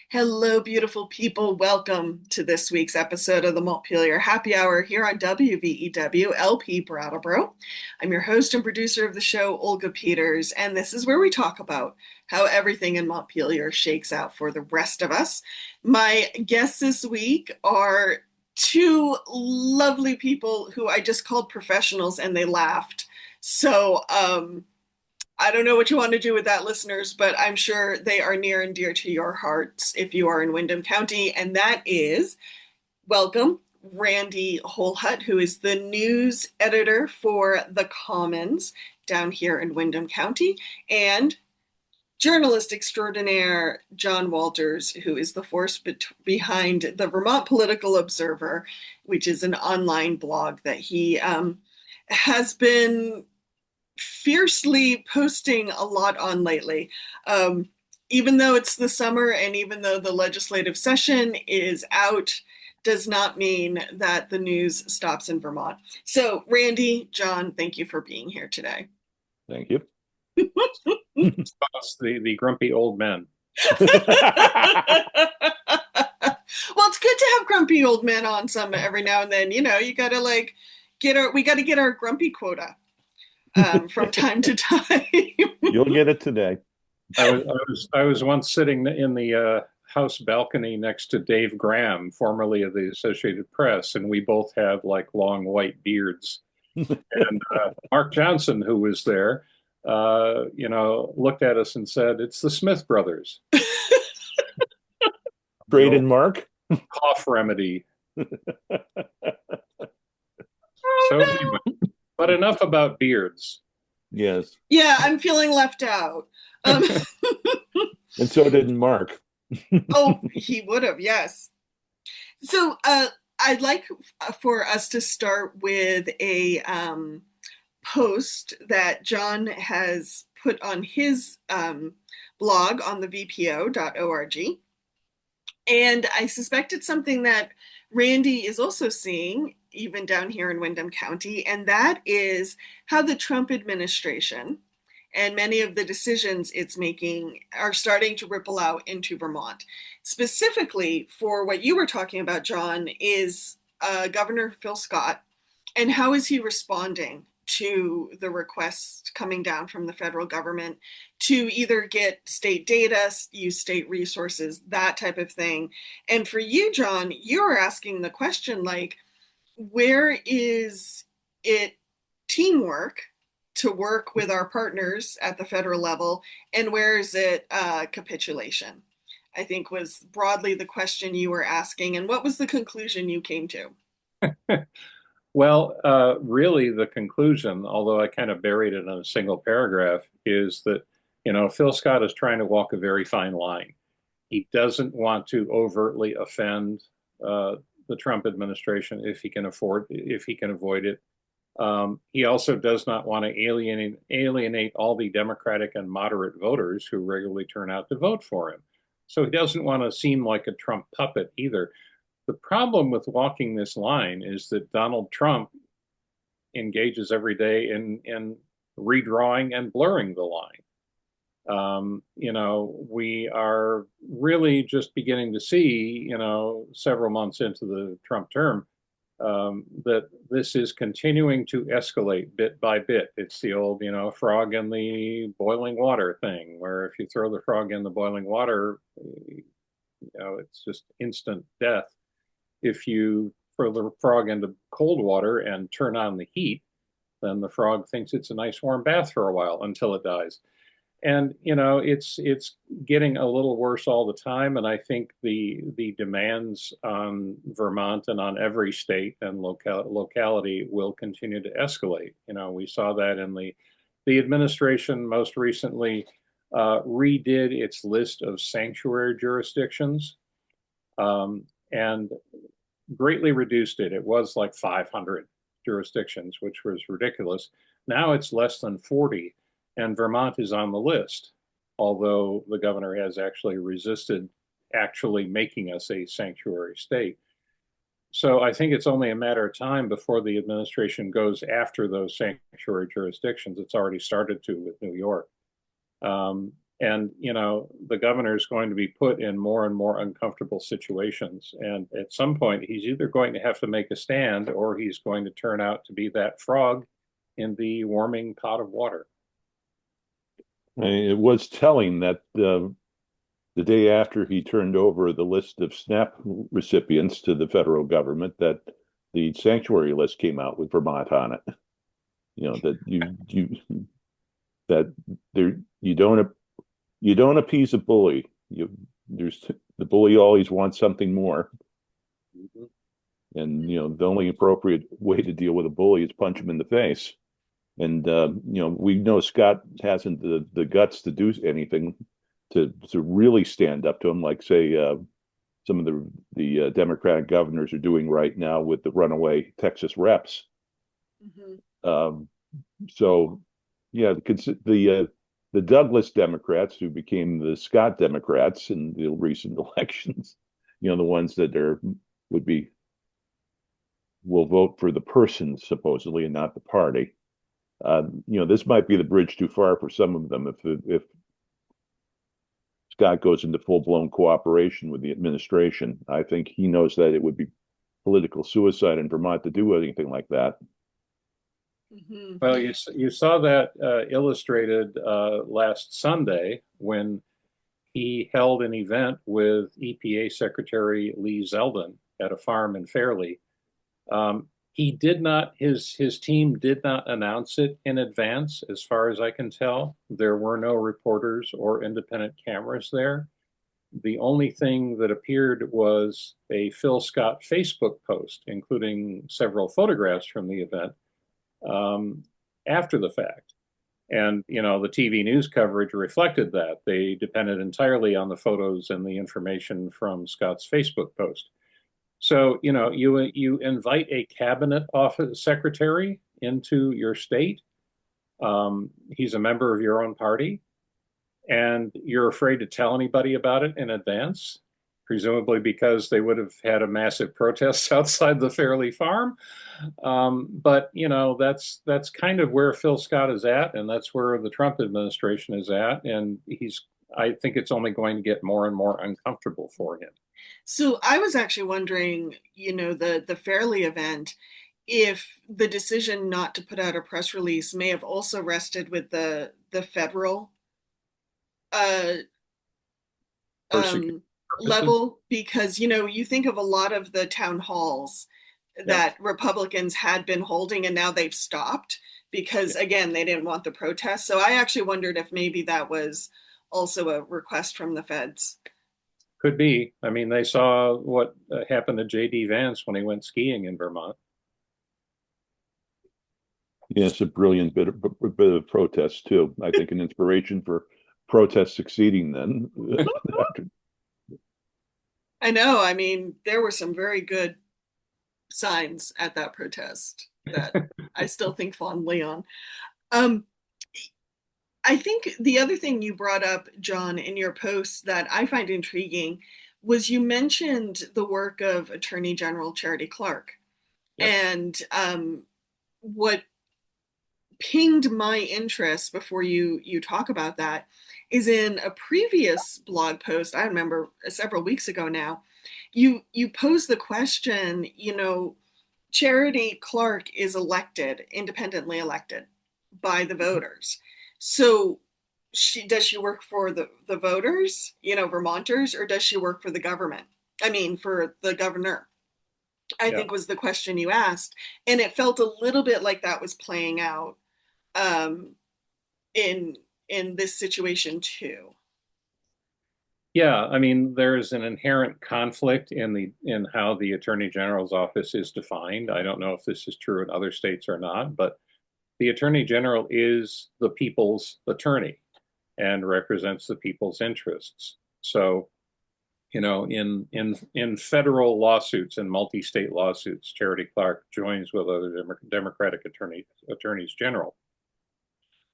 Hello, beautiful people. Welcome to this week's episode of the Montpelier Happy Hour here on WVEW LP Brattleboro. I'm your host and producer of the show, Olga Peters, and this is where we talk about how everything in Montpelier shakes out for the rest of us. My guests this week are two lovely people who I just called professionals and they laughed. So, I don't know what you want to do with that, listeners, but I'm sure they are near and dear to your hearts if you are in Windham County. And that is, welcome, Randy Holhut, who is the news editor for The Commons down here in Windham County, and journalist extraordinaire John Walters, who is the force behind the Vermont Political Observer, which is an online blog that he has been fiercely posting a lot on lately. Even though it's the summer and even though the legislative session is out, does not mean that the news stops in Vermont. So, Randy, John, thank you for being here today. Thank you. Us, the grumpy old men. Well, it's good to have grumpy old men on some every now and then. You know, you got to we got to get our grumpy quota from time to time. You'll get it today. I was once sitting in the house balcony next to Dave Graham, formerly of the Associated Press, and we both have like long white beards. And Mark Johnson, who was there, looked at us and said, "It's the Smith brothers." Braden Mark. Cough remedy. So anyway, but enough about beards. Yes. Yeah, I'm feeling left out. And so did Mark. Oh, he would have, yes. So I'd like for us to start with a post that John has put on his blog on the vpo.org. And I suspect it's something that Randy is also seeing, even down here in Windham County, and that is how the Trump administration and many of the decisions it's making are starting to ripple out into Vermont. Specifically, for what you were talking about, John, is Governor Phil Scott, and how is he responding to the requests coming down from the federal government to either get state data, use state resources, that type of thing. And for you, John, you're asking the question like, where is it teamwork to work with our partners at the federal level, and where is it capitulation? I think was broadly the question you were asking. And what was the conclusion you came to? Well, really, the conclusion, although I kind of buried it in a single paragraph, is that, Phil Scott is trying to walk a very fine line. He doesn't want to overtly offend the Trump administration if he can avoid it. He also does not want to alienate all the Democratic and moderate voters who regularly turn out to vote for him. So he doesn't want to seem like a Trump puppet either. The problem with walking this line is that Donald Trump engages every day in redrawing and blurring the line. We are really just beginning to see, several months into the Trump term, that this is continuing to escalate bit by bit. It's the old, frog in the boiling water thing, where if you throw the frog in the boiling water, it's just instant death. If you throw the frog into cold water and turn on the heat, then the frog thinks it's a nice warm bath for a while until it dies. And it's getting a little worse all the time. And I think the demands on Vermont and on every state and locality will continue to escalate. We saw that in the administration most recently redid its list of sanctuary jurisdictions. And greatly reduced it. It was like 500 jurisdictions, which was ridiculous. Now it's less than 40, and Vermont is on the list, although the governor has actually resisted actually making us a sanctuary state. So I think it's only a matter of time before the administration goes after those sanctuary jurisdictions. It's already started to with New York. And, the governor is going to be put in more and more uncomfortable situations. And at some point, he's either going to have to make a stand or he's going to turn out to be that frog in the warming pot of water. It was telling that the day after he turned over the list of SNAP recipients to the federal government, that the sanctuary list came out with Vermont on it. That you don't appease a bully. There's the bully always wants something more. Mm-hmm. And the only appropriate way to deal with a bully is punch him in the face. And we know Scott hasn't the guts to do anything to really stand up to him, like say some of the Democratic governors are doing right now with the runaway Texas reps. Mm-hmm. So yeah, the Douglas Democrats, who became the Scott Democrats in the recent elections, the ones that will vote for the person supposedly and not the party. This might be the bridge too far for some of them if Scott goes into full-blown cooperation with the administration. I think he knows that it would be political suicide in Vermont to do anything like that. Mm-hmm. Well, you saw that illustrated last Sunday when he held an event with EPA Secretary Lee Zeldin at a farm in Fairleigh. He did not, his team did not announce it in advance, as far as I can tell. There were no reporters or independent cameras there. The only thing that appeared was a Phil Scott Facebook post, including several photographs from the event after the fact. And, the TV news coverage reflected that. They depended entirely on the photos and the information from Scott's Facebook post. So, you invite a cabinet office secretary into your state. He's a member of your own party, and you're afraid to tell anybody about it in advance, presumably because they would have had a massive protest outside the Fairleigh farm. But, that's kind of where Phil Scott is at, and that's where the Trump administration is at. And I think it's only going to get more and more uncomfortable for him. So I was actually wondering, the Fairleigh event, if the decision not to put out a press release may have also rested with the federal level, because you think of a lot of the town halls that Republicans had been holding and now they've stopped because again they didn't want the protests. So I actually wondered if maybe that was also a request from the feds. Could be. I mean, they saw what happened to J.D. Vance when he went skiing in Vermont. Yeah, it's a brilliant bit of protest too. I think an inspiration for protests succeeding then. I know. I mean, there were some very good signs at that protest that I still think fondly on. I think the other thing you brought up, John, in your post that I find intriguing was you mentioned the work of Attorney General Charity Clark. Yep. And what pinged my interest before you talk about that is in a previous blog post, I remember several weeks ago now, you posed the question, Charity Clark is independently elected by the voters. So does she work for the voters, Vermonters, or does she work for the government? I mean, for the governor, I think was the question you asked. And it felt a little bit like that was playing out in this situation too. Yeah, I mean, there's an inherent conflict in how the Attorney General's office is defined. I don't know if this is true in other states or not, but the Attorney General is the people's attorney and represents the people's interests. So, in federal lawsuits and multi-state lawsuits, Charity Clark joins with other Democratic attorneys general.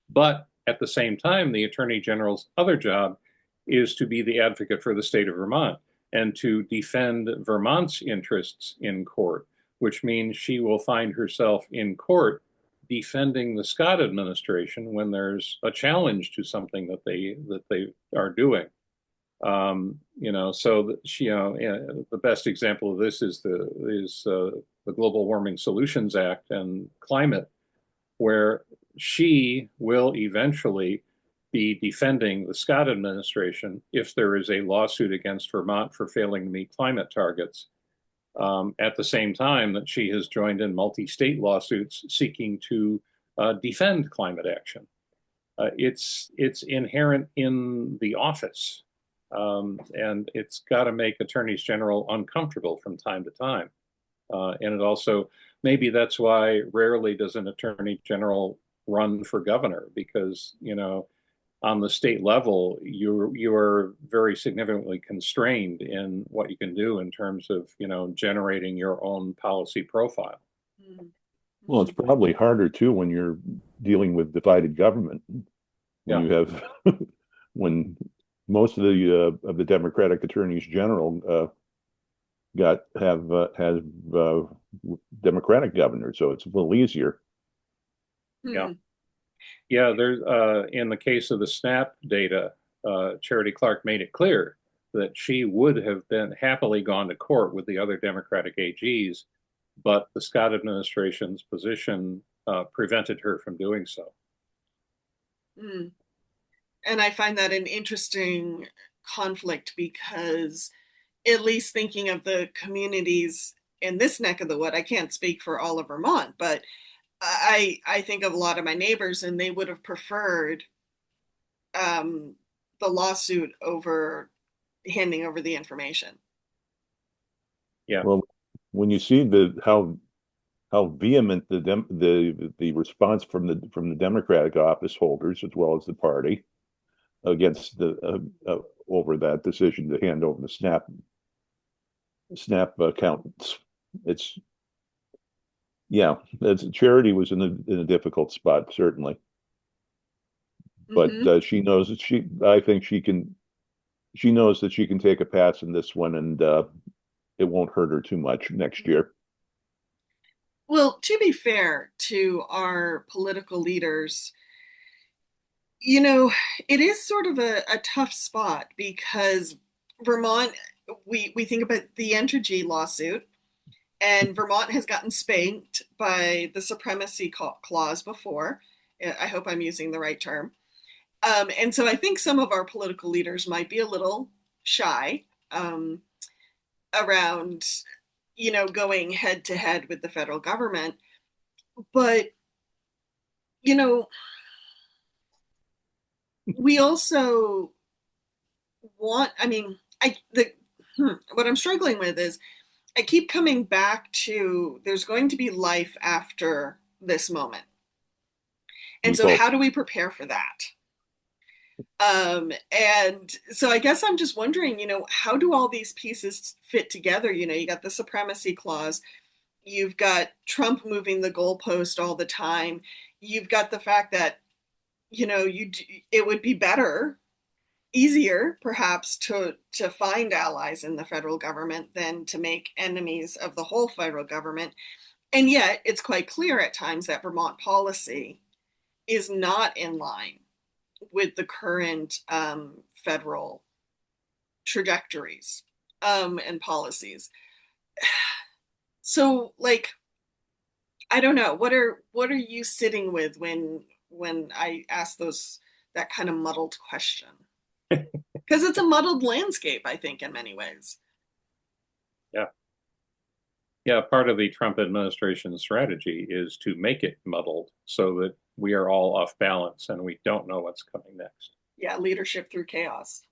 But at the same time, the Attorney General's other job is to be the advocate for the state of Vermont and to defend Vermont's interests in court, which means she will find herself in court defending the Scott administration when there's a challenge to something that they are doing. So that she, the best example of this is the Global Warming Solutions Act and climate, where she will eventually be defending the Scott administration if there is a lawsuit against Vermont for failing to meet climate targets. At the same time that she has joined in multi-state lawsuits seeking to defend climate action. It's inherent in the office. And it's got to make attorneys general uncomfortable from time to time. And it also, maybe that's why rarely does an attorney general run for governor, because, on the state level, you are very significantly constrained in what you can do in terms of, generating your own policy profile. Well, it's probably harder too when you're dealing with divided government. When you have when most of the Democratic attorneys general have Democratic governors, so it's a little easier. Yeah. There's in the case of the SNAP data, Charity Clark made it clear that she would have been happily gone to court with the other Democratic AGs, but the Scott administration's position prevented her from doing so. And I find that an interesting conflict because, at least thinking of the communities in this neck of the wood, I can't speak for all of Vermont, but I think of a lot of my neighbors, and they would have preferred the lawsuit over handing over the information. Yeah. Well, when you see how vehement the response from the Democratic office holders as well as the party against over that decision to hand over the SNAP accountants, Charity was in a difficult spot, certainly, but she knows that I think she knows that she can take a pass in this one, and it won't hurt her too much next year. Well, to be fair to our political leaders, it is sort of a tough spot because Vermont, we think about the Entergy lawsuit, and Vermont has gotten spanked by the supremacy clause before. I hope I'm using the right term. And so I think some of our political leaders might be a little shy around, going head to head with the federal government. But, we also want, what I'm struggling with is I keep coming back to there's going to be life after this moment. And so how do we prepare for that? And so I guess I'm just wondering, how do all these pieces fit together? You got the supremacy clause, you've got Trump moving the goalpost all the time. You've got the fact that, it would be easier perhaps to find allies in the federal government than to make enemies of the whole federal government. And yet it's quite clear at times that Vermont policy is not in line with the current federal trajectories and policies. So, I don't know. What are you sitting with when I ask that kind of muddled question? Because it's a muddled landscape, I think, in many ways. Yeah, part of the Trump administration's strategy is to make it muddled so that we are all off balance and we don't know what's coming next. Yeah, leadership through chaos.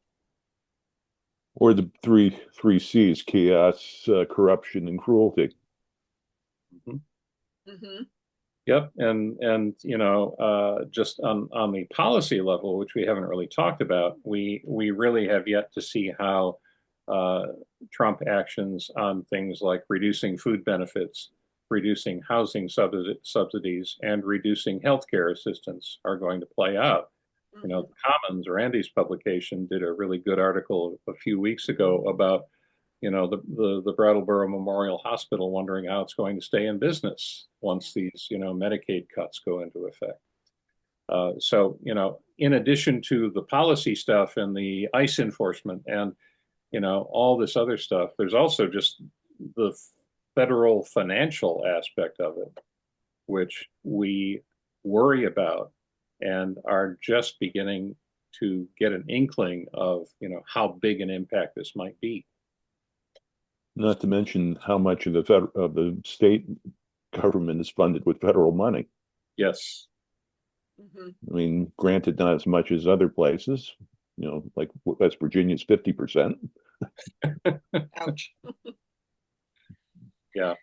Or the three C's: chaos, corruption, and cruelty. Yep, and just on the policy level, which we haven't really talked about, we really have yet to see how Trump actions on things like reducing food benefits, reducing housing subsidies, and reducing healthcare assistance are going to play out. The Commons, Randy's publication, did a really good article a few weeks ago about the Brattleboro Memorial Hospital wondering how it's going to stay in business once these, Medicaid cuts go into effect. So, in addition to the policy stuff and the ICE enforcement and, all this other stuff, there's also just the federal financial aspect of it, which we worry about and are just beginning to get an inkling of, how big an impact this might be. Not to mention how much of the state government is funded with federal money. Yes. Mm-hmm. I mean, granted, not as much as other places, like West Virginia's 50%. Ouch. Yeah.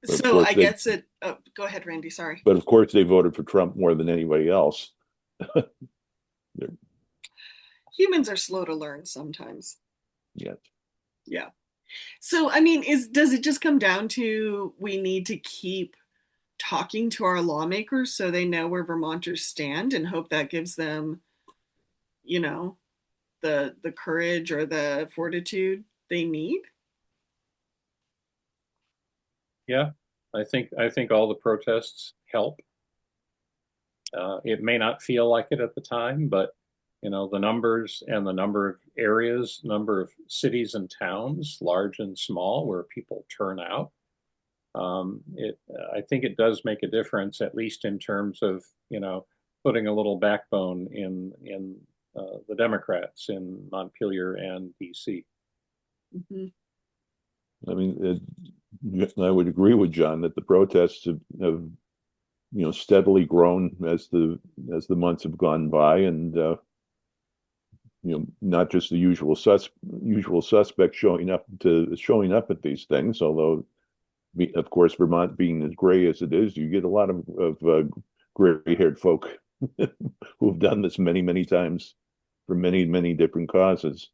So I guess it, oh, go ahead, Randy, sorry. But of course, they voted for Trump more than anybody else. Humans are slow to learn sometimes. Yes. Yeah. So, I mean, does it just come down to we need to keep talking to our lawmakers so they know where Vermonters stand and hope that gives them, the courage or the fortitude they need? Yeah, I think all the protests help. It may not feel like it at the time, but the numbers and the number of areas, number of cities and towns, large and small, where people turn out, I think it does make a difference, at least in terms of putting a little backbone in the Democrats in Montpelier and DC. Mm-hmm. I mean, I would agree with John that the protests have steadily grown as the months have gone by, and not just the usual suspects showing up at these things. Although, of course, Vermont being as gray as it is, you get a lot of gray-haired folk who've done this many times for many different causes.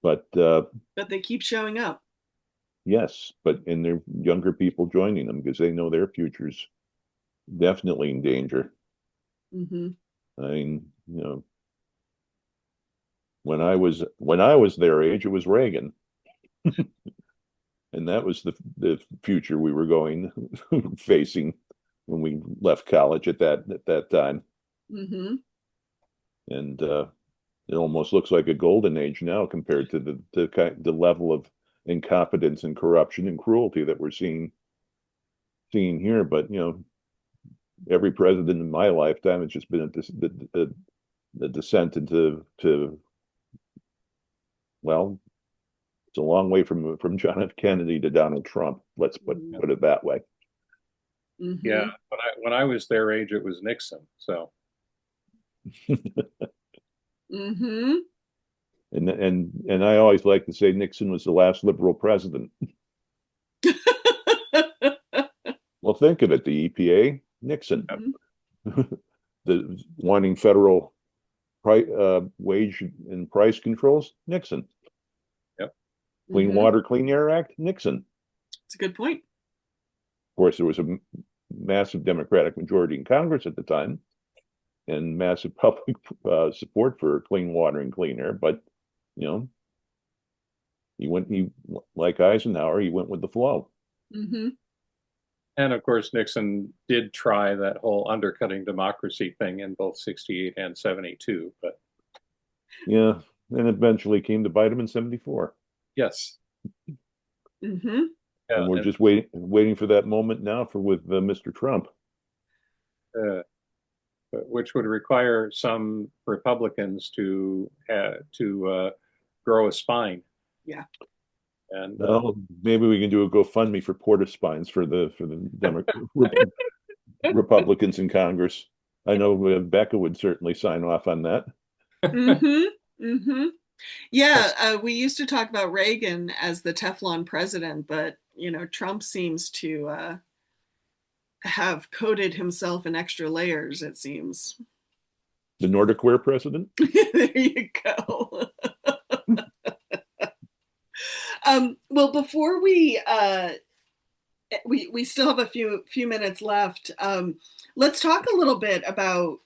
But they keep showing up. Yes, and they're younger people joining them because they know their future's definitely in danger. Mm-hmm. I mean, when I was their age, it was Reagan, and that was the future we were facing when we left college at that time. Mm-hmm. And it almost looks like a golden age now compared to the level of incompetence and corruption and cruelty that we're seeing here. But every president in my lifetime has just been a descent into well, it's a long way from John F. Kennedy to Donald Trump. Let's put it that way. Mm-hmm. Yeah, when I was their age, it was Nixon. So. Mm-hmm. And I always like to say Nixon was the last liberal president. Well, think of it: the EPA, Nixon, the wanting federal wage and price controls, Nixon. Yep. Clean Water, Clean Air Act, Nixon. That's a good point. Of course, there was a massive Democratic majority in Congress at the time, and massive public support for clean water and clean air. But he like Eisenhower, he went with the flow. Mm-hmm. And of course, Nixon did try that whole undercutting democracy thing in both 68 and 72, but yeah, and eventually came to bite him in 74. Yes. Mm-hmm. Yeah, and we're just waiting for that moment now with Mr. Trump. Which would require some Republicans to grow a spine. Yeah. And well, maybe we can do a GoFundMe for porta spines for the Republicans in Congress. I know Becca would certainly sign off on that. Mm-hmm. Mm-hmm. Yeah, we used to talk about Reagan as the Teflon president, but Trump seems to have coated himself in extra layers, it seems. The Nordic Ware president? There you go. Well, before we still have a few minutes left. Let's talk a little bit about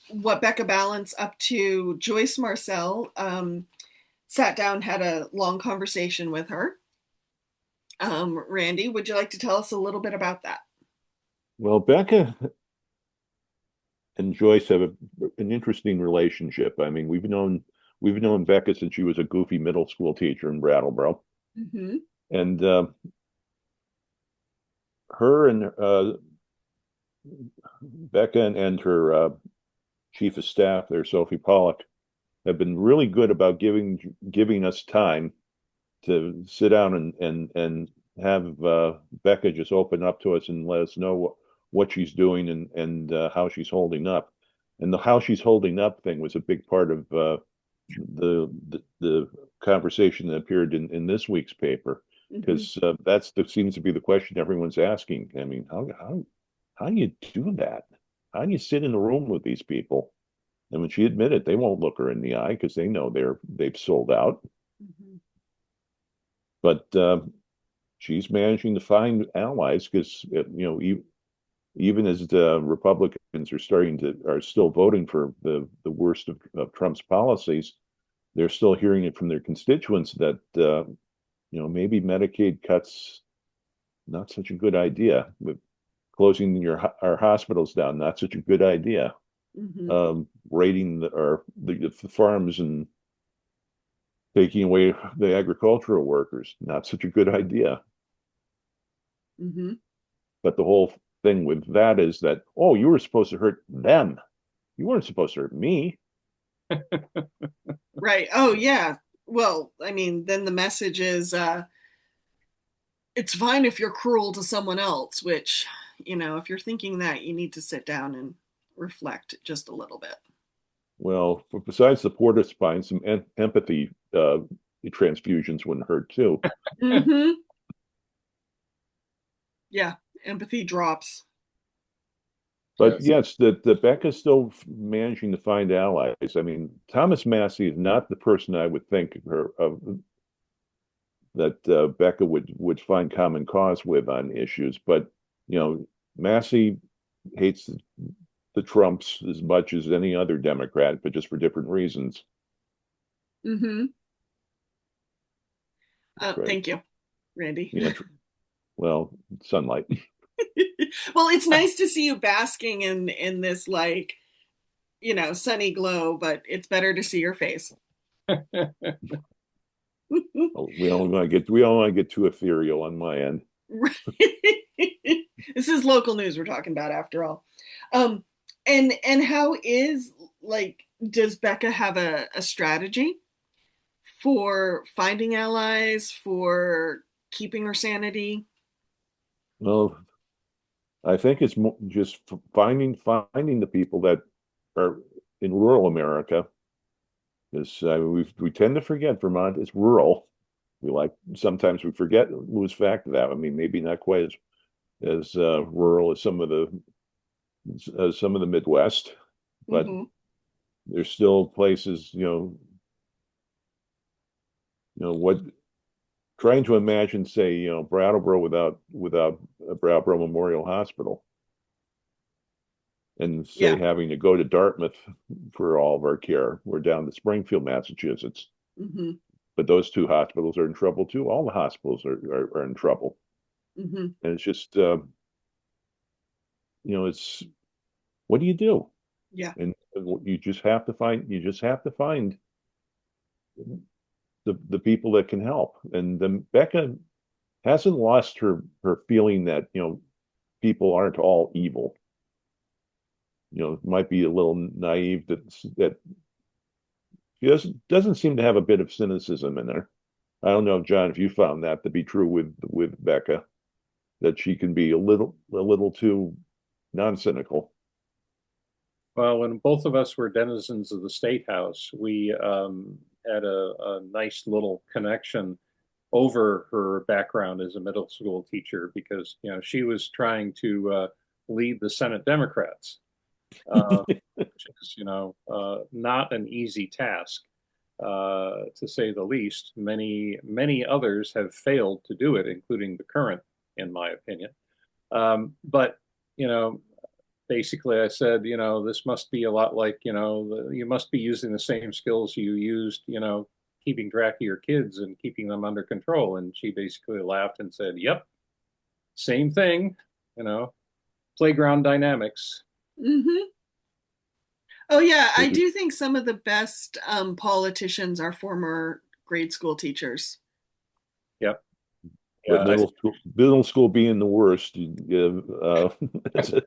what Becca Balint's up to. Joyce Marcel sat down, had a long conversation with her. Randy, would you like to tell us a little bit about that? Well, Becca and Joyce have an interesting relationship. I mean, we've known Becca since she was a goofy middle school teacher in Brattleboro, Mm-hmm. and her and Becca and her chief of staff there, Sophie Pollock, have been really good about giving us time to sit down and have Becca just open up to us and let us know what she's doing and how she's holding up. And the how she's holding up thing was a big part of the conversation that appeared in this week's paper, Mm-hmm. because that seems to be the question everyone's asking. I mean, how do you do that? How do you sit in a room with these people? And when she admitted, they won't look her in the eye because they know they've sold out. Mm-hmm. But she's managing to find allies because even as the Republicans are still voting for the worst of Trump's policies, they're still hearing it from their constituents that maybe Medicaid cuts not such a good idea. With closing our hospitals down, not such a good idea. Mm-hmm. Raiding the farms and taking away the agricultural workers, not such a good idea. Mm-hmm. But the whole thing with that is that, oh, you were supposed to hurt them. You weren't supposed to hurt me. Right. Oh, yeah. Well, I mean, then the message is it's fine if you're cruel to someone else, which, if you're thinking that, you need to sit down and reflect just a little bit. Well, besides the porta spine, some empathy transfusions wouldn't hurt too. Mm-hmm. Yeah. Empathy drops. But Yes. yes, the Becca's still managing to find allies. I mean, Thomas Massey is not the person I would think of that Becca would find common cause with on issues. But Massey hates the Trumps as much as any other Democrat, but just for different reasons. Mm-hmm. Right? Thank you, Randy. Yeah. Well, sunlight. Well, it's nice to see you basking in this like, sunny glow, but it's better to see your face. We don't want to get too ethereal on my end. This is local news we're talking about after all. Um, and how is like does Becca have a strategy for finding allies, for keeping her sanity? Well, I think it's just finding the people that are in rural America. Because we tend to forget Vermont is rural. Sometimes we forget lose fact of that. I mean, maybe not quite as rural as some of the Midwest, but Mm-hmm. there's still places, what trying to imagine, say, Brattleboro without a Brattleboro Memorial Hospital, and say Yeah. having to go to Dartmouth for all of our care. We're down to Springfield, Massachusetts, Mm-hmm. but those two hospitals are in trouble too. All the hospitals are in trouble, Mm-hmm. and it's just it's what do you do? Yeah. And you just have to find the people that can help. And then Becca hasn't lost her feeling that people aren't all evil. It might be a little naive that she doesn't seem to have a bit of cynicism in her. I don't know, John, if you found that to be true with Becca, that she can be a little too non-cynical. Well, when both of us were denizens of the State House, we had a nice little connection over her background as a middle school teacher because she was trying to lead the Senate Democrats, which is not an easy task, to say the least. Many others have failed to do it, including the current, in my opinion. But you know, basically, I said, this must be a lot like you must be using the same skills you used, keeping track of your kids and keeping them under control. And she basically laughed and said, yep, same thing, you know, playground dynamics. Mm-hmm. Oh, yeah, I do think some of the best politicians are former grade school teachers. Yep. But Yeah, middle school being the worst, the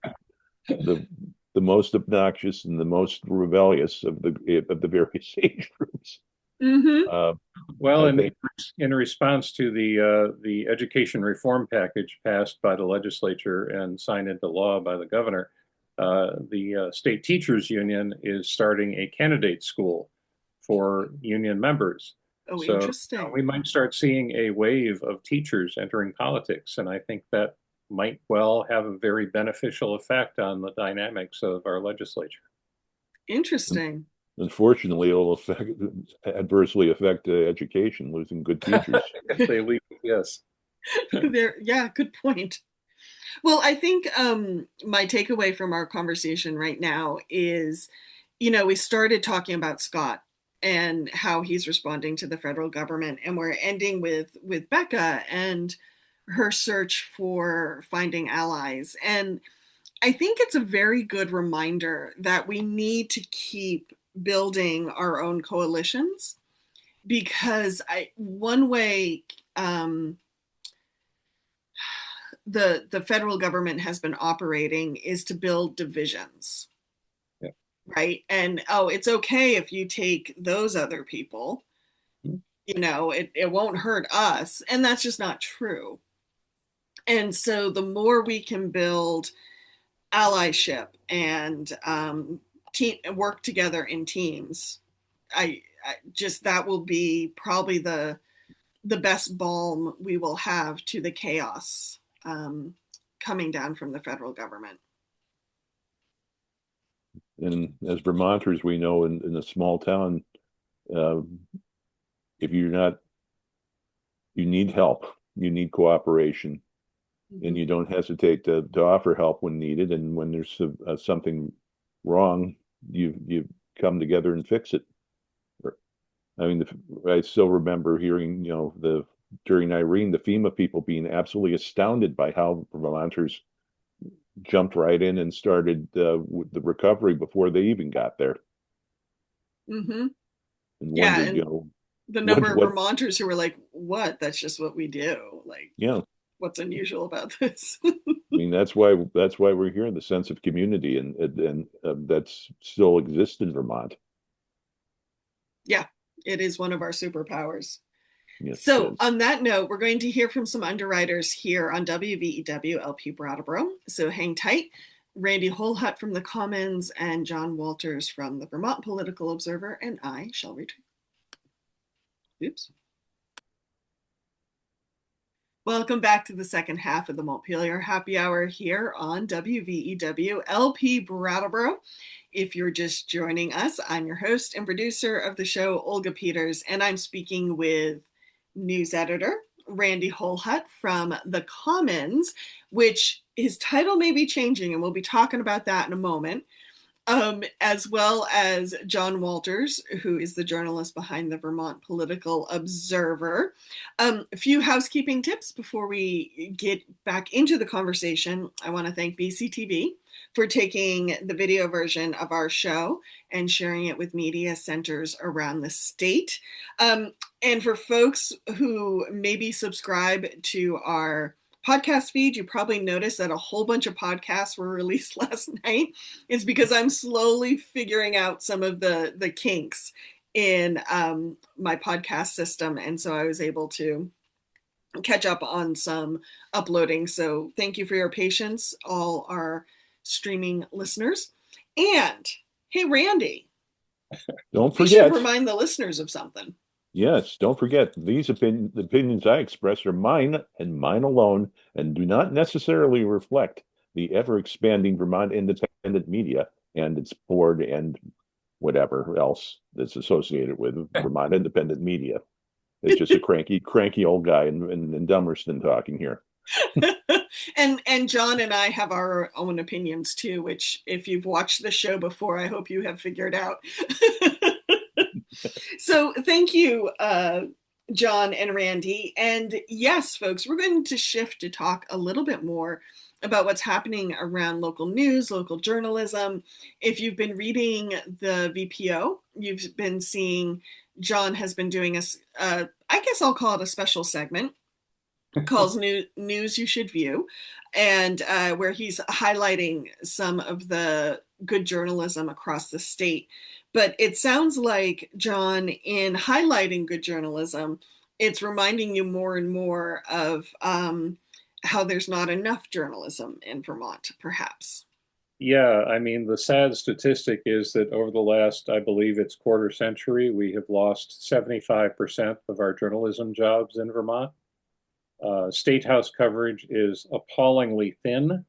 the most obnoxious and the most rebellious of the various age groups. Mm-hmm. well, I think in response to the education reform package passed by the legislature and signed into law by the governor, the state teachers union is starting a candidate school for union members. Oh, So interesting. we might start seeing a wave of teachers entering politics, and I think that might well have a very beneficial effect on the dynamics of our legislature. Interesting. unfortunately it'll adversely affect education, losing good teachers. If they leave, yes. There, yeah, good point. Well, I think my takeaway from our conversation right now is, we started talking about Scott and how he's responding to the federal government, and we're ending with Becca and her search for finding allies. And I think it's a very good reminder that we need to keep building our own coalitions, because one way the federal government has been operating is to build divisions. Yeah. Right. And it's okay if you take those other people, it won't hurt us. And that's just not true. And so the more we can build allyship and team work together in teams, I just, that will be probably the best balm we will have to the chaos coming down from the federal government. And as Vermonters, we know in a small town, uh, if you're not, you need help, you need cooperation, and you don't hesitate to offer help when needed. And when there's something wrong, you come together and fix it. I mean, I still remember hearing, during Irene, the FEMA people being absolutely astounded by how Vermonters jumped right in and started the recovery before they even got there. Mm-hmm. And Yeah, wondered, and the number of what, Vermonters who were like, "What? That's just what we do." Like, yeah. What's unusual about this? I mean, that's why we're here. The sense of community and that's still exists in Vermont. Yeah, it is one of our superpowers. Yes, So, on that note, we're going to hear from some underwriters here on WVEW LP Brattleboro. So, hang tight. Randy Holhut from the Commons and John Walters from the Vermont Political Observer, and I shall return. Oops. Welcome back to the second half of the Montpelier Happy Hour here on WVEW LP Brattleboro. If you're just joining us, I'm your host and producer of the show, Olga Peters, and I'm speaking with news editor Randy Holhut from the Commons, which his title may be changing, and we'll be talking about that in a moment. As well as John Walters, who is the journalist behind the Vermont Political Observer. A few housekeeping tips before we get back into the conversation. I want to thank BCTV for taking the video version of our show and sharing it with media centers around the state. And for folks who maybe subscribe to our podcast feed, you probably noticed that a whole bunch of podcasts were released last night. It's because I'm slowly figuring out some of the kinks in my podcast system. And so I was able to catch up on some uploading. So thank you for your patience, all our streaming listeners. And hey, Randy, don't we should forget. remind the listeners of something. Yes, don't forget, these opinions I express are mine and mine alone, and do not necessarily reflect the ever-expanding Vermont Independent Media and its board and whatever else that's associated with Vermont Independent Media. It's just a cranky old guy in Dummerston talking here. And John and I have our own opinions too, which if you've watched the show before, I hope you have figured out. So So thank you, John and Randy. And yes, folks, we're going to shift to talk a little bit more about what's happening around local news, local journalism. If you've been reading the VPO, you've been seeing John has been doing I guess I'll call it a special segment calls News You Should View, and where he's highlighting some of the good journalism across the state. But it sounds like, John, in highlighting good journalism, it's reminding you more and more of how there's not enough journalism in Vermont, perhaps. Yeah, I mean, the sad statistic is that over the last, I believe it's quarter century, we have lost 75% of our journalism jobs in Vermont. State House coverage is appallingly thin.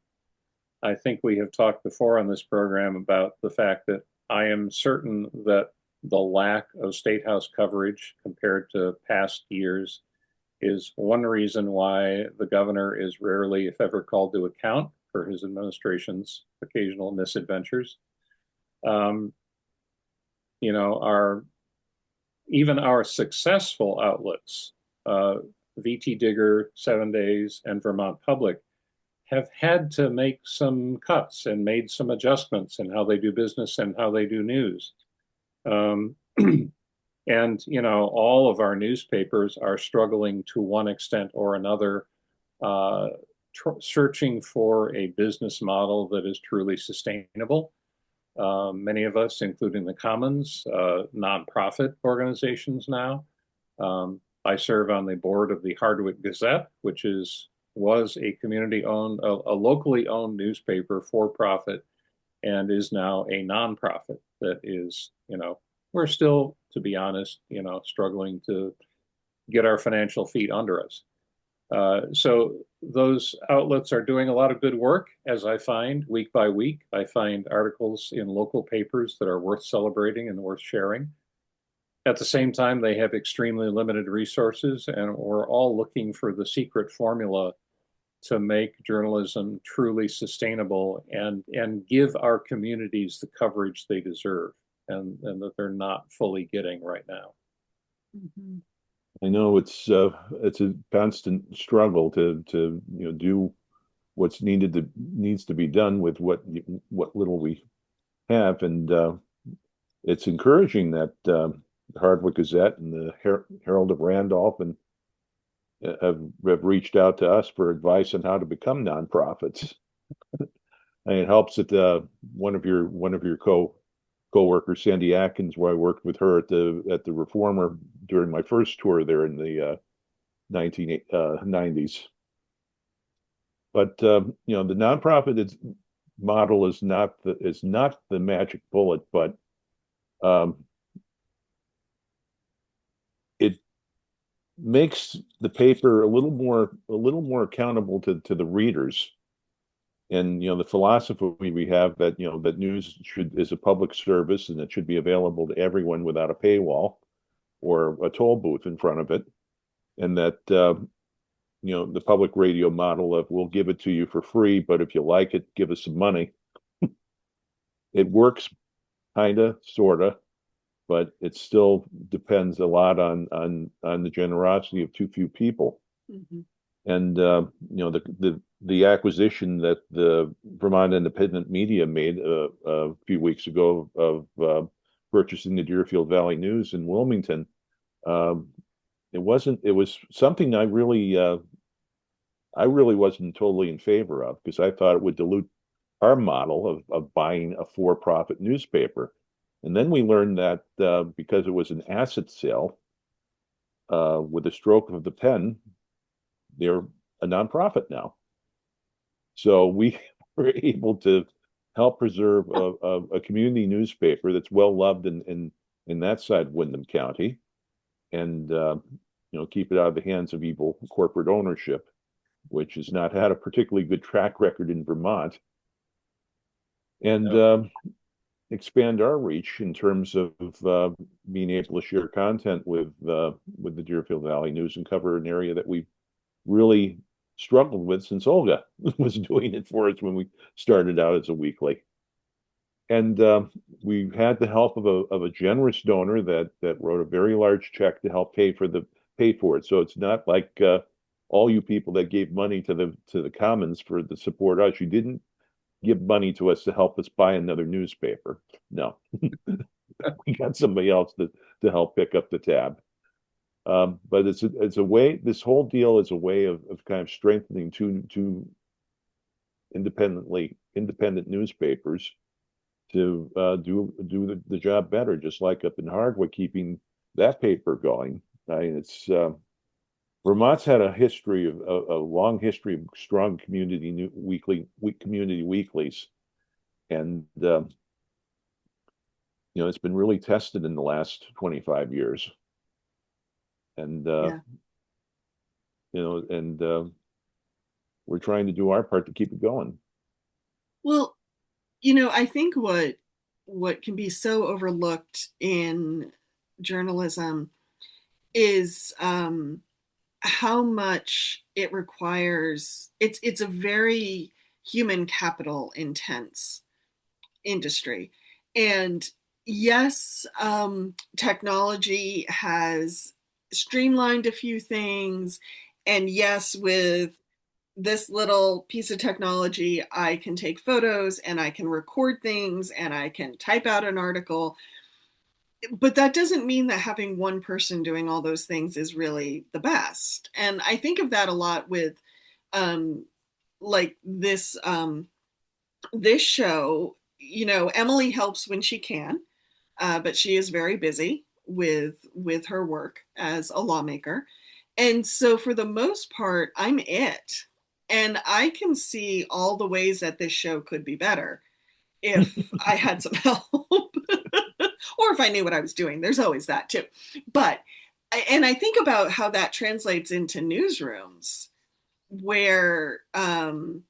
I think we have talked before on this program about the fact that I am certain that the lack of State House coverage compared to past years is one reason why the governor is rarely, if ever, called to account for his administration's occasional misadventures. You know, even our successful outlets, VT Digger, 7 Days, and Vermont Public, have had to make some cuts and made some adjustments in how they do business and how they do news. And, you know, all of our newspapers are struggling to one extent or another, searching for a business model that is truly sustainable. Many of us, including the Commons, nonprofit organizations now. I serve on the board of the Holhut Gazette, which was a community-owned, a locally owned newspaper for profit, and is now a nonprofit that is, you know, we're still, to be honest, you know, struggling to get our financial feet under us. So those outlets are doing a lot of good work, as I find week by week. I find articles in local papers that are worth celebrating and worth sharing. At the same time, they have extremely limited resources, and we're all looking for the secret formula to make journalism truly sustainable and give our communities the coverage they deserve and that they're not fully getting right now. Mm-hmm. I know it's a constant struggle to you know do what's needs to be done with what little we have, and it's encouraging that the Hardwick Gazette and the Herald of Randolph and have reached out to us for advice on how to become nonprofits. And it helps that one of your co-workers, Sandy Atkins, where I worked with her at the Reformer during my first tour there in the 1990s. But you know, the nonprofit model is not the magic bullet, but it makes the paper a little more accountable to the readers. And you know, the philosophy we have that you know that news is a public service and it should be available to everyone without a paywall or a toll booth in front of it, and that you know, the public radio model of we'll give it to you for free, but if you like it, give us some money. It works, kinda, sorta, but it still depends a lot on the generosity of too few people. Mm-hmm. And you know, the acquisition that the Vermont Independent Media made a few weeks ago of purchasing the Deerfield Valley News in Wilmington, it was something I really wasn't totally in favor of, because I thought it would dilute our model of buying a for-profit newspaper. And then we learned that because it was an asset sale, with a stroke of the pen, they're a nonprofit now. So we were able to help preserve a community newspaper that's well loved in that side of Windham County, and you know, keep it out of the hands of evil corporate ownership, which has not had a particularly good track record in Vermont, and expand our reach in terms of being able to share content with the Deerfield Valley News and cover an area that we really struggled with since Olga was doing it for us when we started out as a weekly. and we had the help of a generous donor that wrote a very large check to help pay for it. So it's not like all you people that gave money to the Commons for the support us. You didn't give money to us to help us buy another newspaper. No, we got somebody else to help pick up the tab. But it's a way. This whole deal is a way of kind of strengthening two independent newspapers to do the job better, just like up in Hardwick, keeping that paper going. I mean, it's Vermont's had a long history of strong community weeklies, and it's been really tested in the last 25 years, and Yeah. we're trying to do our part to keep it going. Well, I think what can be so overlooked in journalism is how much it requires. It's a very human capital intense industry. And yes, technology has streamlined a few things. And yes, with this little piece of technology, I can take photos and I can record things and I can type out an article. But that doesn't mean that having one person doing all those things is really the best. And I think of that a lot with like this show. Emily helps when she can, but she is very busy with her work as a lawmaker. And so for the most part, I'm it. And I can see all the ways that this show could be better if I had some help or if I knew what I was doing. There's always that too. But, and I think about how that translates into newsrooms where, when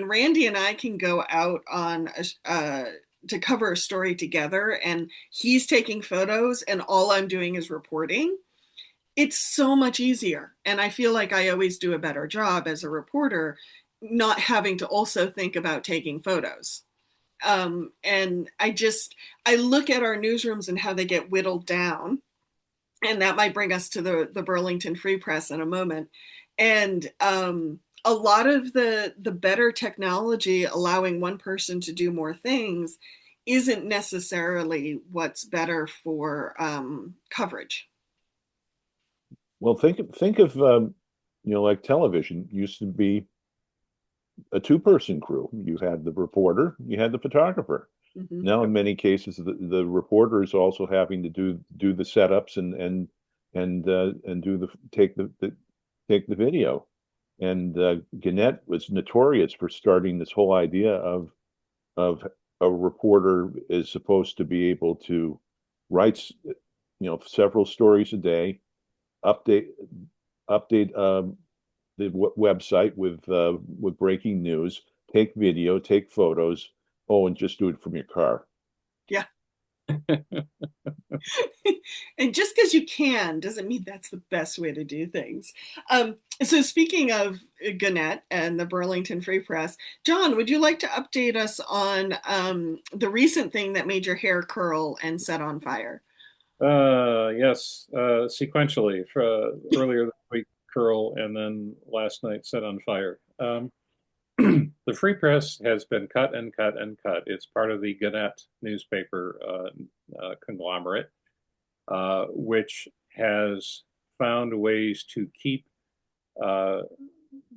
Randy and I can go out on to cover a story together and he's taking photos and all I'm doing is reporting, it's so much easier. And I feel like I always do a better job as a reporter, not having to also think about taking photos. And I look at our newsrooms and how they get whittled down. And that might bring us to the Burlington Free Press in a moment. And a lot of the better technology allowing one person to do more things isn't necessarily what's better for coverage. Well, think of like television used to be a two-person crew. You had the reporter, you had the photographer. Mm-hmm. Now, in many cases, the reporter is also having to do the setups and take the video. And Gannett was notorious for starting this whole idea of a reporter is supposed to be able to write, several stories a day, update the website with breaking news, take video, take photos, and just do it from your car. Yeah. And just because you can doesn't mean that's the best way to do things. So speaking of Gannett and the Burlington Free Press, John, would you like to update us on the recent thing that made your hair curl and set on fire? Yes, sequentially. Earlier this week, curl, and then last night set on fire. The Free Press has been cut and cut and cut. It's part of the Gannett newspaper conglomerate, which has found ways to keep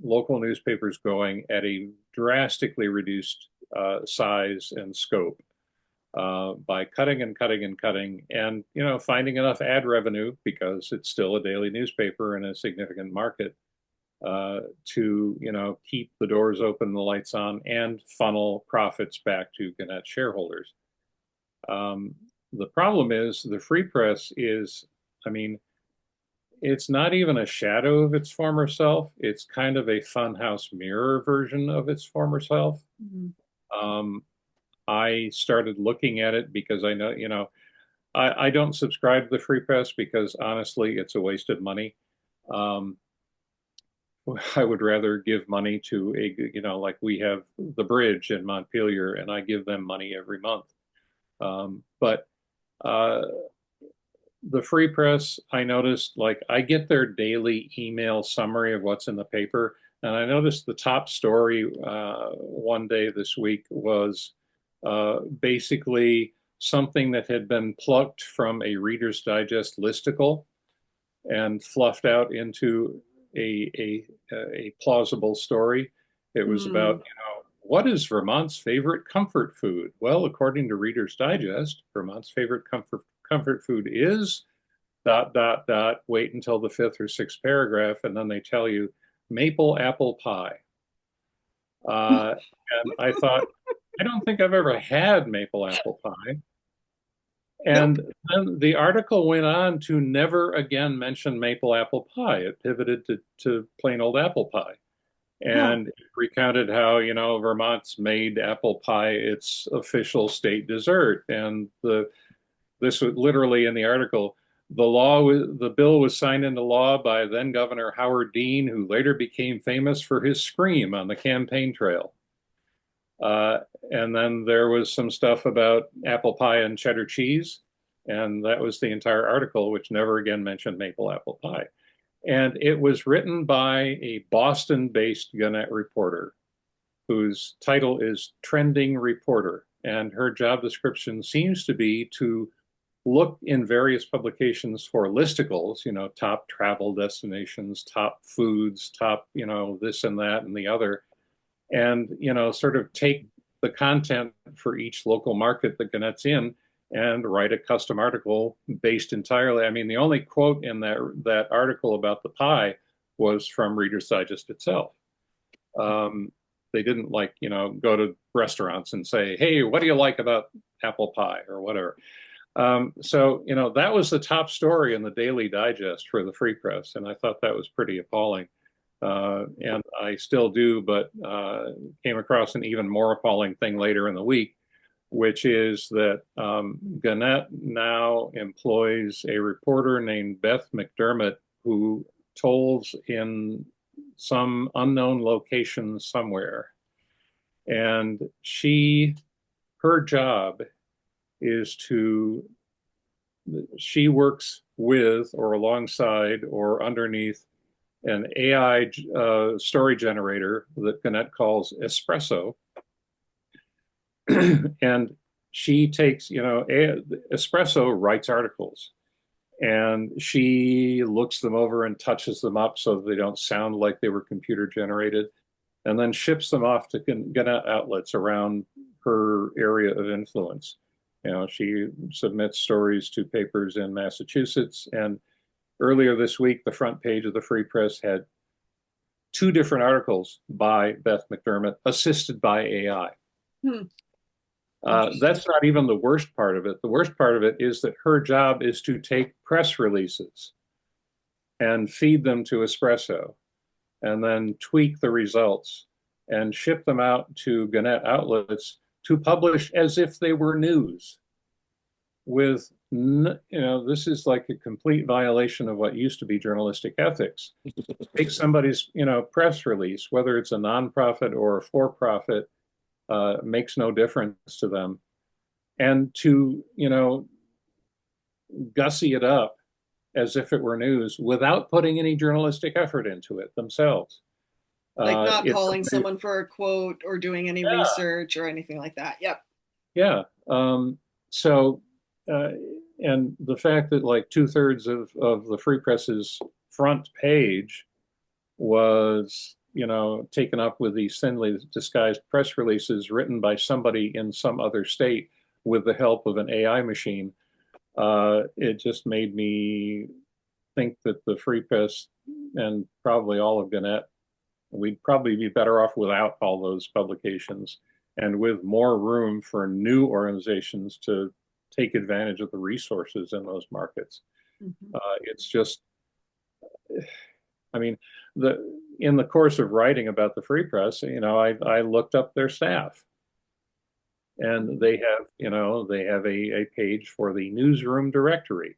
local newspapers going at a drastically reduced size and scope by cutting and cutting and cutting and, finding enough ad revenue because it's still a daily newspaper in a significant market to keep the doors open, the lights on, and funnel profits back to Gannett shareholders. The problem is the Free Press is, it's not even a shadow of its former self. It's kind of a funhouse mirror version of its former self. Mm-hmm. I started looking at it because I know, I don't subscribe to the Free Press because honestly, it's a waste of money. I would rather give money to like we have the bridge in Montpelier, and I give them money every month. But the Free Press, I noticed, like, I get their daily email summary of what's in the paper, and I noticed the top story one day this week was basically something that had been plucked from a Reader's Digest listicle and fluffed out into a plausible story. It was about, what is Vermont's favorite comfort food? Well, according to Reader's Digest, Vermont's favorite comfort food is ... Wait until the fifth or sixth paragraph, and then they tell you maple apple pie. And I thought, I don't think I've ever had maple apple pie. And Nope. then the article went on to never again mention maple apple pie. It pivoted to plain old apple pie. And it recounted how, Vermont's made apple pie its official state dessert. And this was literally in the article. The bill was signed into law by then Governor Howard Dean, who later became famous for his scream on the campaign trail. And then there was some stuff about apple pie and cheddar cheese. And that was the entire article, which never again mentioned maple apple pie. And it was written by a Boston-based Gannett reporter whose title is Trending Reporter. And her job description seems to be to look in various publications for listicles, top travel destinations, top foods, top, this and that and the other, and, sort of take the content for each local market that Gannett's in and write a custom article based entirely. I mean, the only quote in that article about the pie was from Reader's Digest itself. They didn't go to restaurants and say, hey, what do you like about apple pie or whatever. So, that was the top story in the Daily Digest for the Free Press. And I thought that was pretty appalling. And I still do, but came across an even more appalling thing later in the week, which is that Gannett now employs a reporter named Beth McDermott, who tolls in some unknown location somewhere. And her job is she works with or alongside or underneath an AI story generator that Gannett calls Espresso. And she takes, Espresso writes articles and she looks them over and touches them up so that they don't sound like they were computer generated, and then ships them off to Gannett outlets around her area of influence. She submits stories to papers in Massachusetts. And earlier this week, the front page of the Free Press had 2 different articles by Beth McDermott, assisted by AI. That's not even the worst part of it. The worst part of it is that her job is to take press releases and feed them to Espresso, and then tweak the results and ship them out to Gannett outlets to publish as if they were news. This is like a complete violation of what used to be journalistic ethics. Take somebody's, press release, whether it's a nonprofit or a for-profit, makes no difference to them. And to, gussy it up as if it were news without putting any journalistic effort into it themselves. Like not calling someone for a quote or doing any research or anything like that. Yep. Yeah. And the fact that like 2/3 of the Free Press's front page was, taken up with these thinly disguised press releases written by somebody in some other state with the help of an AI machine, it just made me think that the Free Press and probably all of Gannett, we'd probably be better off without all those publications and with more room for new organizations to take advantage of the resources in those markets. It's just, I mean, in the course of writing about the Free Press, I looked up their staff, and they have a page for the newsroom directory.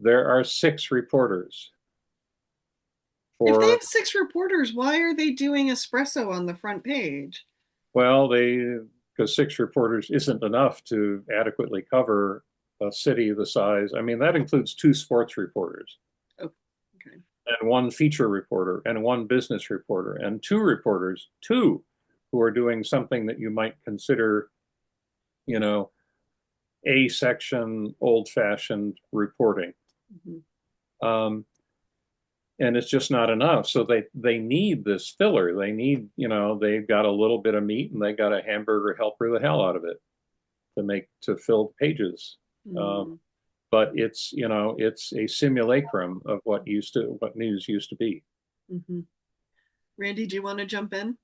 There are 6 reporters. If they for, have 6 reporters, why are they doing espresso on the front page? well, because 6 reporters isn't enough to adequately cover a city the size. I mean, that includes 2 sports reporters Oh, okay. and 1 feature reporter and 1 business reporter and 2 reporters, who are doing something that you might consider, you know, A section old-fashioned reporting. Mm-hmm. And it's just not enough. So they need this filler. They need, they've got a little bit of meat and they got a hamburger helper the hell out of it to fill pages. Mm-hmm. But it's a simulacrum of what news used to be. Mm-hmm. Randy, do you want to jump in?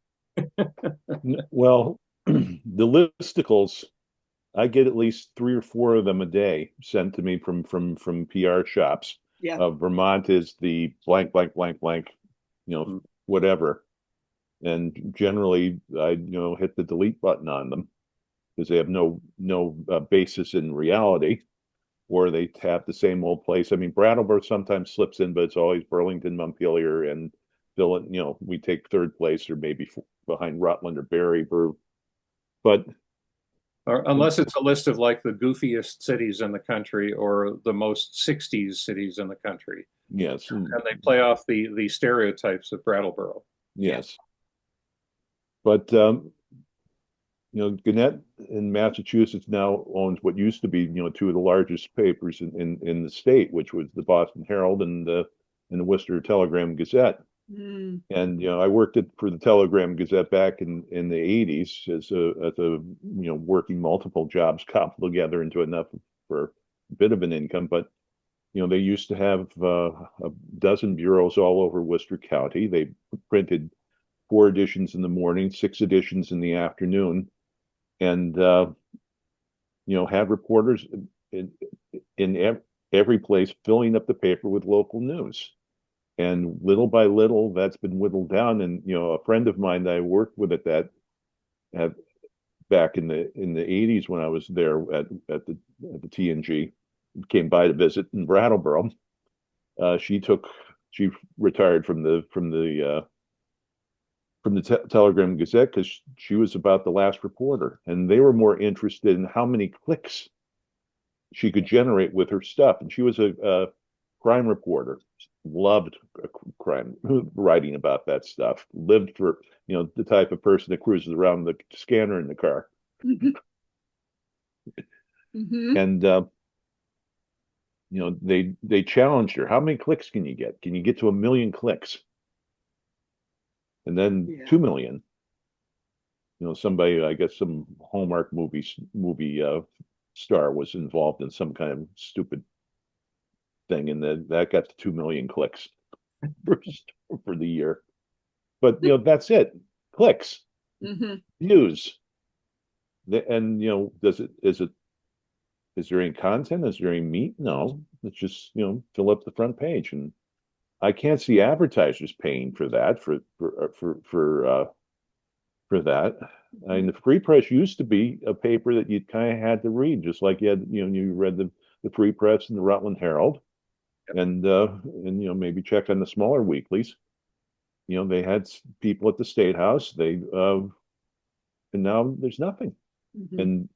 Well, the listicles, I get at least 3 or 4 of them a day sent to me from PR shops. Yeah. Vermont is the blank, blank, blank, blank, whatever. And generally, I hit the delete button on them because they have no basis in reality, or they have the same old place. I mean, Brattleboro sometimes slips in, but it's always Burlington, Montpelier, and Phil. We take third place or maybe behind Rutland or Barry. But Or unless it's a list of like the goofiest cities in the country or the most 60s cities in the country. yes, And they play off the stereotypes of Brattleboro. yes. But Gannett in Massachusetts now owns what used to be 2 of the largest papers in the state, which was the Boston Herald and the Worcester Telegram Gazette. Mm. And I worked for the Telegram Gazette back in the 80s as a working multiple jobs cobbled together into enough for a bit of an income. But they used to have a dozen bureaus all over Worcester County. They printed 4 editions in the morning, 6 editions in the afternoon, and had reporters in every place filling up the paper with local news. And little by little, that's been whittled down. And a friend of mine that I worked with at that back in the 80s when I was there at the TNG, came by to visit in Brattleboro. She retired from the Telegram Gazette because she was about the last reporter, and they were more interested in how many clicks she could generate with her stuff. And she was a crime reporter, loved crime writing about that stuff, lived for the type of person that cruises around the scanner in the car. Mm-hmm. And they challenged her, how many clicks can you get? Can you get to 1 million clicks? And then 2 million. Somebody, I guess some Hallmark movie star was involved in some kind of stupid thing, and that got to 2 million clicks for the year. But that's it. Clicks, Mm-hmm. views. And is there any content? Is there any meat? No. It's just fill up the front page. And I can't see advertisers paying for that for that. I mean, the Free Press used to be a paper that you kind of had to read, just like you had, you read the Free Press and the Rutland Herald, and maybe check on the smaller weeklies. They had people at the State House. And now there's nothing. Mm-hmm. And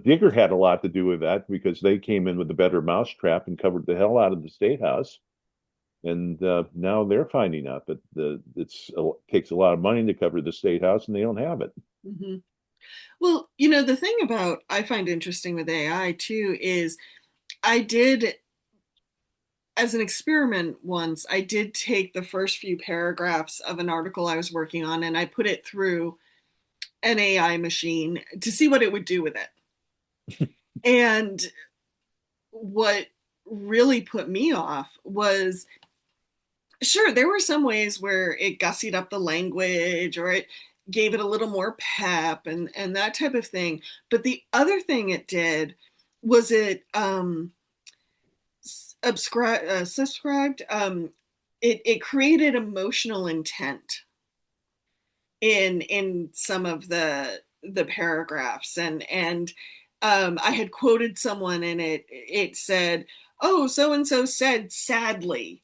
Digger had a lot to do with that because they came in with a better mousetrap and covered the hell out of the State House. And now they're finding out that it takes a lot of money to cover the State House, and they don't have it. Mm-hmm. Well, the thing I find interesting with AI too is I did, as an experiment once, I did take the first few paragraphs of an article I was working on and I put it through an AI machine to see what it would do with it. And what really put me off was, sure, there were some ways where it gussied up the language or it gave it a little more pep and that type of thing. But the other thing it did was it subscribed. It created emotional intent in some of the paragraphs, and I had quoted someone and it said, "Oh, so and so said sadly,"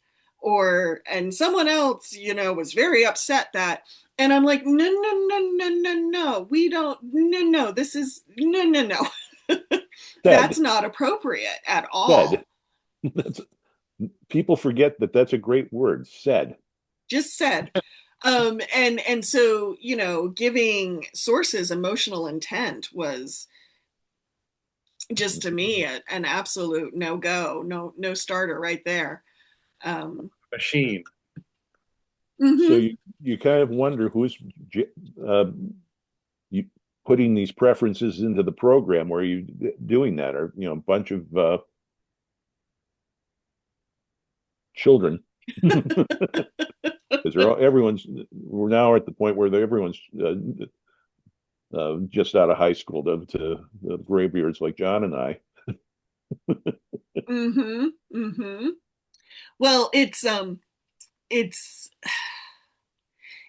and someone else, was very upset that, and I'm like, no, no, no, no, no, no, we don't, no, no, this is, no, no, no. That's Said, not appropriate at said. all. That's, people forget that that's a great word. Said. Just said. And so, giving sources emotional intent was just, to me, an absolute no go, no starter right there. Um, Machine. So mhm. you kind of wonder who's uh, you putting these preferences into the program. Where are you doing that? Or a bunch of children, because everyone's, we're now at the point where everyone's just out of high school to graybeards like John and I. Mhm. Mhm. Well, it's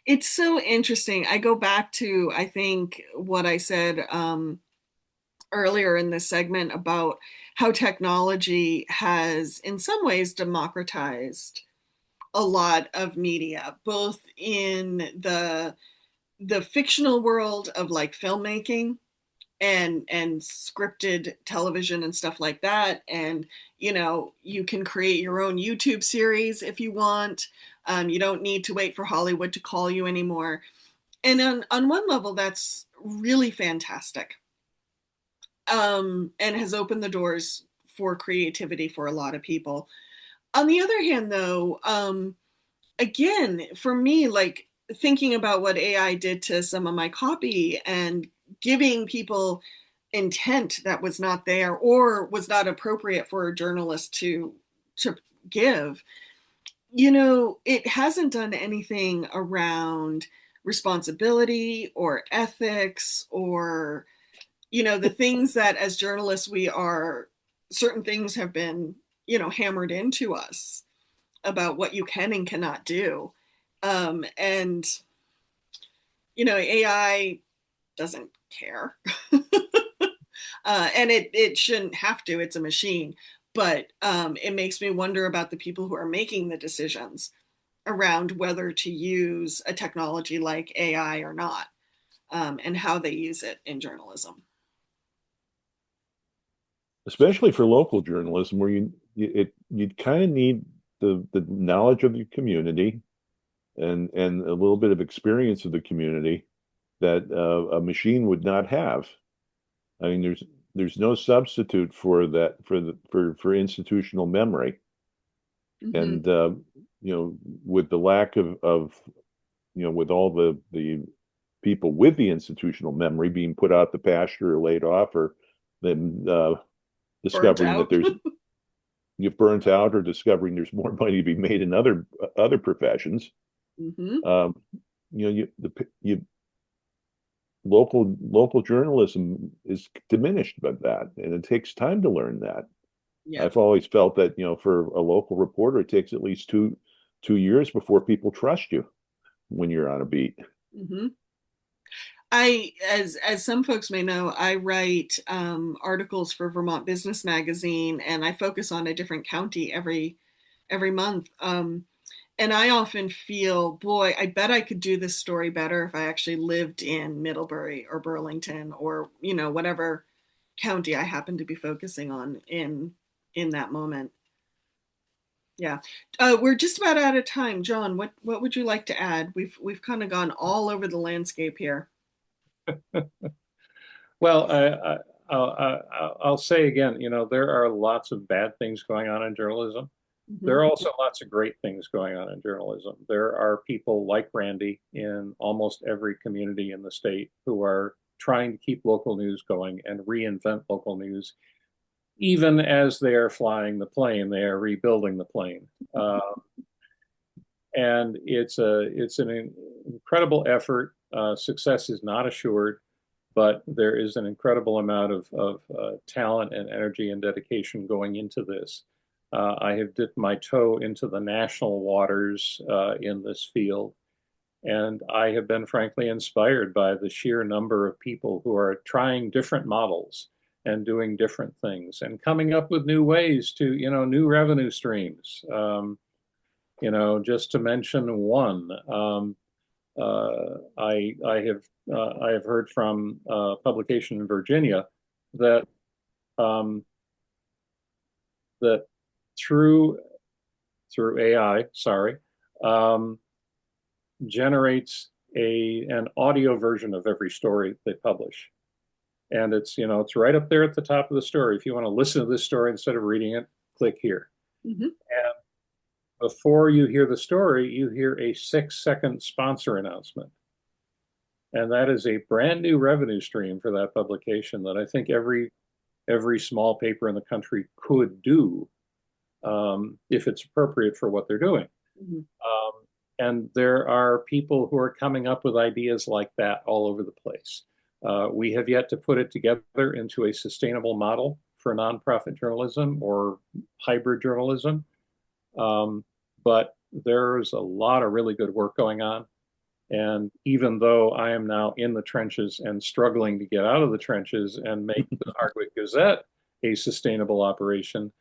it's so interesting. I go back to, I think, what I said earlier in this segment about how technology has in some ways democratized a lot of media, both in the fictional world of like filmmaking and scripted television and stuff like that. And you can create your own YouTube series if you want. You don't need to wait for Hollywood to call you anymore. And on one level, that's really fantastic, and has opened the doors for creativity for a lot of people. On the other hand, though, again, for me, like thinking about what AI did to some of my copy and giving people intent that was not there or was not appropriate for a journalist to give, it hasn't done anything around responsibility or ethics or the things that as journalists we are, certain things have been hammered into us about what you can and cannot do. And AI doesn't care. And it shouldn't have to. It's a machine. But it makes me wonder about the people who are making the decisions around whether to use a technology like AI or not, and how they use it in journalism. Especially for local journalism, where you kind of need the knowledge of your community and a little bit of experience of the community that a machine would not have. I mean, there's no substitute for that for institutional memory, Mm-hmm. and with the lack of with all the people with the institutional memory being put out the pasture or laid off or then Burnt discovering that out. there's you burnt out or discovering there's more money to be made in other professions. Mm-hmm. Um, you local journalism is diminished by that, and it takes time to learn that. Yeah. I've always felt that for a local reporter, it takes at least two years before people trust you when you're on a beat. Mm-hmm. As some folks may know, I write articles for Vermont Business Magazine, and I focus on a different county every month. And I often feel, boy, I bet I could do this story better if I actually lived in Middlebury or Burlington or whatever county I happen to be focusing on in that moment. Yeah, we're just about out of time, John. What would you like to add? We've kind of gone all over the landscape here. Well, I'll say again, there are lots of bad things going on in journalism. There Hmm. are also lots of great things going on in journalism. There are people like Randy in almost every community in the state who are trying to keep local news going and reinvent local news. Even as they are flying the plane, they are rebuilding the plane. And it's an incredible effort. Success is not assured, but there is an incredible amount of talent and energy and dedication going into this. I have dipped my toe into the national waters in this field, and I have been frankly inspired by the sheer number of people who are trying different models and doing different things and coming up with new ways to, new revenue streams. just to mention one. I have heard from a publication in Virginia that um, that through AI, sorry, um, generates an audio version of every story they publish. And it's right up there at the top of the story. If you want to listen to this story instead of reading it, click here. Mm-hmm. And before you hear the story, you hear a 6-second sponsor announcement. And that is a brand new revenue stream for that publication that I think every small paper in the country could do, if it's appropriate for what they're doing. Mm-hmm. And there are people who are coming up with ideas like that all over the place. We have yet to put it together into a sustainable model for nonprofit journalism or hybrid journalism. But there's a lot of really good work going on. And even though I am now in the trenches and struggling to get out of the trenches and make the Hardwick Gazette a sustainable operation,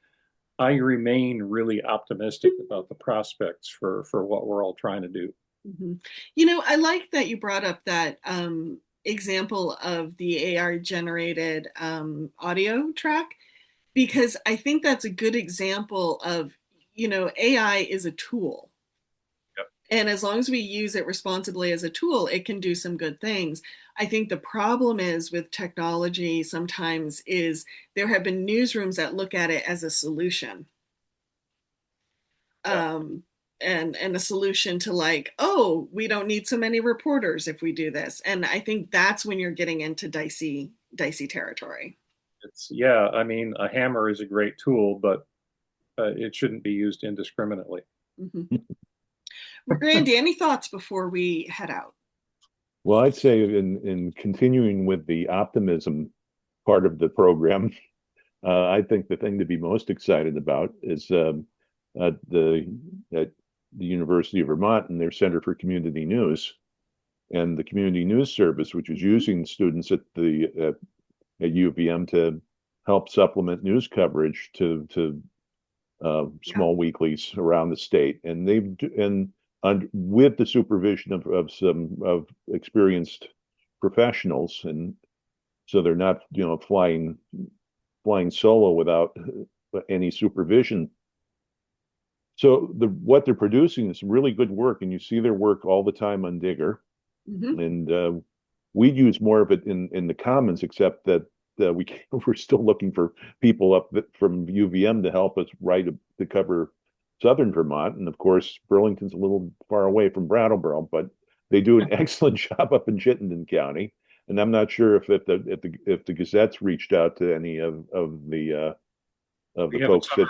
I remain really optimistic about the prospects for what we're all trying to do. Mm-hmm. I like that you brought up that example of the AR generated audio track, because I think that's a good example of, AI is a tool. Yep. And as long as we use it responsibly as a tool, it can do some good things. I think the problem is with technology sometimes is there have been newsrooms that look at it as a solution. Yeah. And a solution to like, oh, we don't need so many reporters if we do this. And I think that's when you're getting into dicey territory. I mean, a hammer is a great tool, but it shouldn't be used indiscriminately. Mm-hmm. Randy, any thoughts before we head out? Well, I'd say in continuing with the optimism part of the program, I think the thing to be most excited about is at the University of Vermont and their Center for Community News and the Community News Service, which is using students at UVM to help supplement news coverage to small weeklies around the state, and with the supervision of some experienced professionals, and so they're not flying solo without any supervision. So what they're producing is really good work, and you see their work all the time on Digger. Mm-hmm. And we'd use more of it in the Commons, except that we're still looking for people up from UVM to help us to cover Southern Vermont. And of course, Burlington's a little far away from Brattleboro, but they do an excellent job up in Chittenden County. And I'm not sure if the Gazette's reached out to any of the folks that.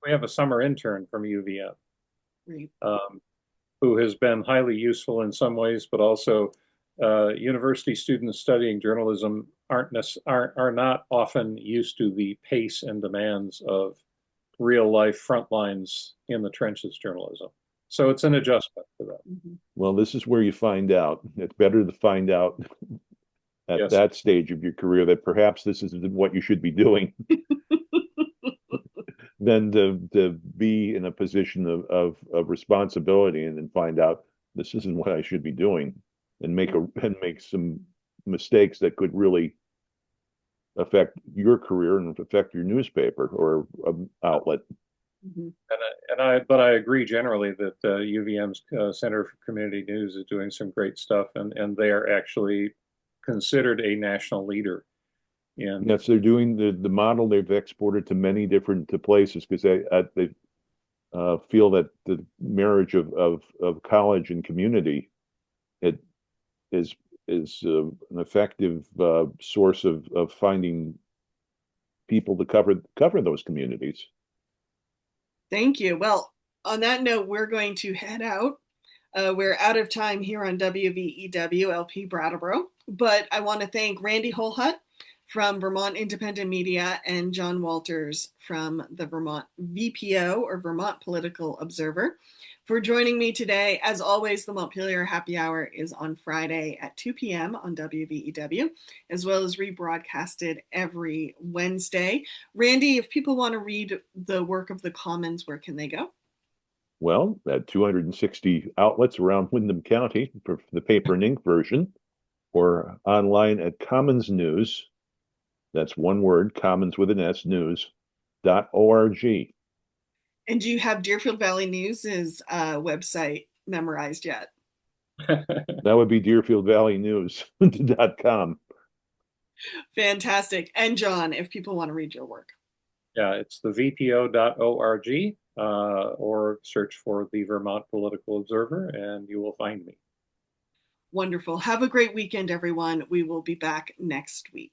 We have a summer intern from UVM, right. Who has been highly useful in some ways, but also university students studying journalism are not often used to the pace and demands of real life front lines in the trenches journalism. So it's an adjustment for them. Mm-hmm. Well, this is where you find out. It's better to find out at that stage of your career that perhaps this isn't what you should be doing than to be in a position of responsibility and then find out this isn't what I should be doing and make some mistakes that could really affect your career and affect your newspaper or outlet. Mm-hmm. But I agree generally that UVM's Center for Community News is doing some great stuff, and they are actually considered a national leader. Yes, they're doing the model they've exported to many different places because they feel that the marriage of college and community is an effective source of finding people to cover those communities. Thank you. Well, on that note, we're going to head out. We're out of time here on WVEW LP Brattleboro, but I want to thank Randy Holhut from Vermont Independent Media and John Walters from the Vermont VPO or Vermont Political Observer for joining me today. As always, the Montpelier Happy Hour is on Friday at 2 p.m. on WVEW, as well as rebroadcasted every Wednesday. Randy, if people want to read the work of the Commons, where can they go? Well, at 260 outlets around Windham County for the paper and ink version, or online at Commons News. That's one word, Commons with an S, news.org. And do you have Deerfield Valley News's website memorized yet? That would be DeerfieldValleyNews.com. Fantastic. And John, if people want to read your work. Yeah, it's the vpo.org, or search for the Vermont Political Observer and you will find me. Wonderful. Have a great weekend, everyone. We will be back next week.